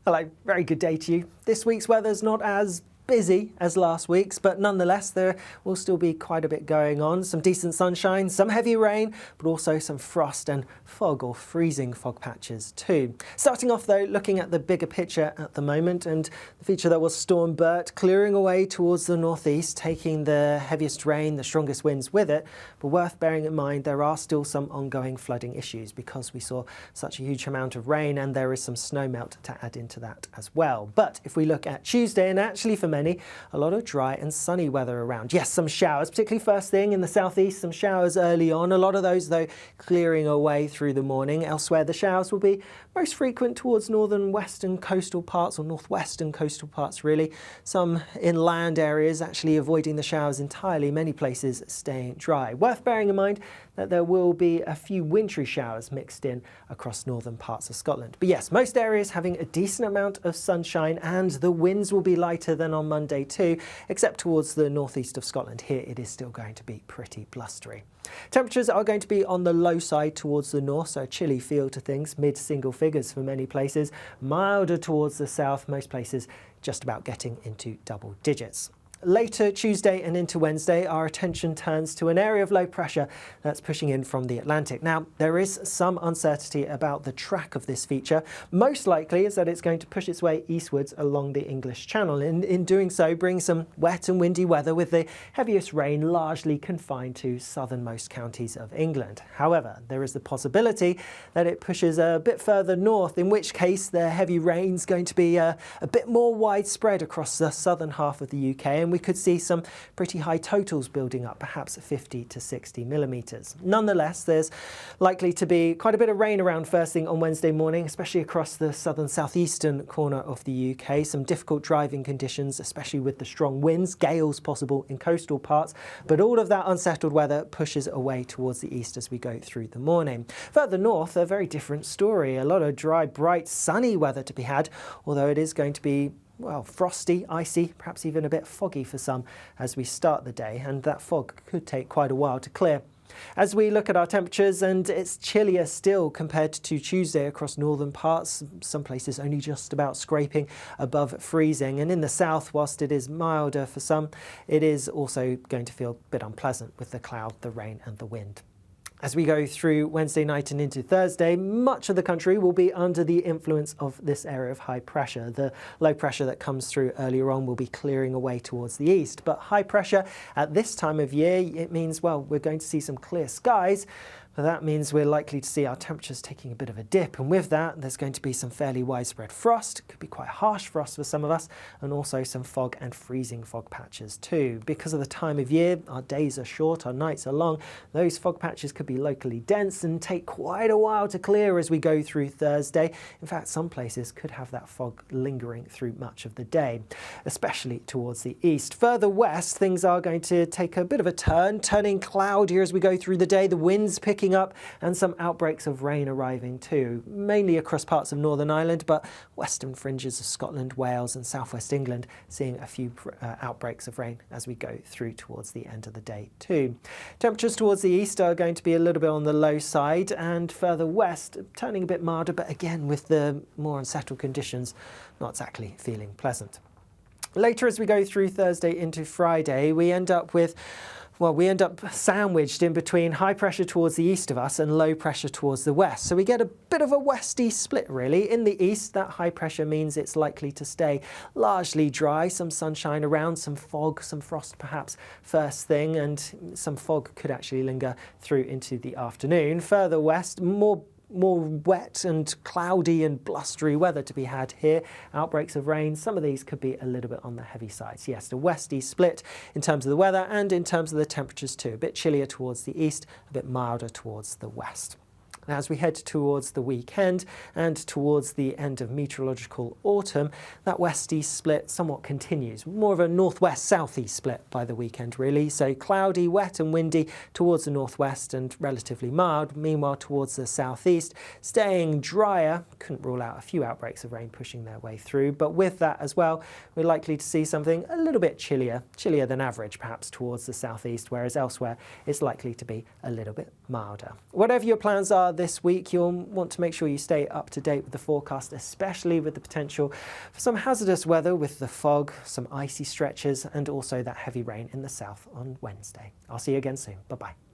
Hello, very good day to you. This week's weather's not as busy as last week's, but nonetheless there will still be quite a bit going on. Some decent sunshine, some heavy rain, but also some frost and fog or freezing fog patches too. Starting off though, looking at the bigger picture at the moment, and the feature that was Storm Bert clearing away towards the northeast, taking the heaviest rain, the strongest winds with it. But worth bearing in mind, there are still some ongoing flooding issues because we saw such a huge amount of rain, and there is some snow melt to add into that as well. But if we look at Tuesday, and actually for many, a lot of dry and sunny weather around. Yes, some showers, particularly first thing in the southeast, some showers early on. A lot of those though clearing away through the morning. Elsewhere the showers will be most frequent towards northern western coastal parts, or northwestern coastal parts really. Some inland areas actually avoiding the showers entirely, many places staying dry. Worth bearing in mind that there will be a few wintry showers mixed in across northern parts of Scotland. But yes, most areas having a decent amount of sunshine, and the winds will be lighter than on Monday too, except towards the northeast of Scotland. Here it is still going to be pretty blustery. Temperatures are going to be on the low side towards the north, so a chilly feel to things, mid-single figures for many places. Milder towards the south, most places just about getting into double digits. Later Tuesday and into Wednesday, our attention turns to an area of low pressure that's pushing in from the Atlantic. Now, there is some uncertainty about the track of this feature. Most likely is that it's going to push its way eastwards along the English Channel, and in doing so bring some wet and windy weather, with the heaviest rain largely confined to southernmost counties of England. However, there is the possibility that it pushes a bit further north, in which case the heavy rain's going to be a bit more widespread across the southern half of the UK, and we could see some pretty high totals building up, perhaps 50 to 60 millimetres. Nonetheless, there's likely to be quite a bit of rain around first thing on Wednesday morning, especially across the southern southeastern corner of the UK. Some difficult driving conditions, especially with the strong winds, gales possible in coastal parts, but all of that unsettled weather pushes away towards the east as we go through the morning. Further north, a very different story. A lot of dry, bright, sunny weather to be had, although it is going to be, well, frosty, icy, perhaps even a bit foggy for some as we start the day, and that fog could take quite a while to clear. As we look at our temperatures, and it's chillier still compared to Tuesday across northern parts, some places only just about scraping above freezing, and in the south, whilst it is milder for some, it is also going to feel a bit unpleasant with the cloud, the rain and the wind. As we go through Wednesday night and into Thursday, much of the country will be under the influence of this area of high pressure. The low pressure that comes through earlier on will be clearing away towards the east. But high pressure at this time of year, it means, well, we're going to see some clear skies. But that means we're likely to see our temperatures taking a bit of a dip, and with that there's going to be some fairly widespread frost. It could be quite harsh frost for some of us, and also some fog and freezing fog patches too. Because of the time of year, our days are short, our nights are long. Those fog patches could be locally dense and take quite a while to clear as we go through Thursday. In fact, some places could have that fog lingering through much of the day, especially towards the east. Further west, things are going to take a bit of a turn, turning cloudier as we go through the day. The winds picking up, and some outbreaks of rain arriving too, mainly across parts of Northern Ireland, but western fringes of Scotland, Wales and southwest England seeing a few outbreaks of rain as we go through towards the end of the day too. Temperatures towards the east are going to be a little bit on the low side, and further west turning a bit milder, but again with the more unsettled conditions, not exactly feeling pleasant. Later as we go through Thursday into Friday, we end up sandwiched in between high pressure towards the east of us and low pressure towards the west. So we get a bit of a westy split really. In the east, that high pressure means it's likely to stay largely dry, some sunshine around, some fog, some frost perhaps first thing, and some fog could actually linger through into the afternoon. Further west, more wet and cloudy and blustery weather to be had here. Outbreaks of rain, some of these could be a little bit on the heavy side. So yes, the westy split in terms of the weather and in terms of the temperatures too. A bit chillier towards the east, a bit milder towards the west. As we head towards the weekend and towards the end of meteorological autumn, that west-east split somewhat continues. More of a northwest-southeast split by the weekend, really. So cloudy, wet and windy towards the northwest and relatively mild. Meanwhile, towards the southeast, staying drier. Couldn't rule out a few outbreaks of rain pushing their way through. But with that as well, we're likely to see something a little bit chillier than average, perhaps towards the southeast, whereas elsewhere it's likely to be a little bit milder. Whatever your plans are this week, you'll want to make sure you stay up to date with the forecast, especially with the potential for some hazardous weather with the fog, some icy stretches, and also that heavy rain in the south on Wednesday. I'll see you again soon. Bye-bye.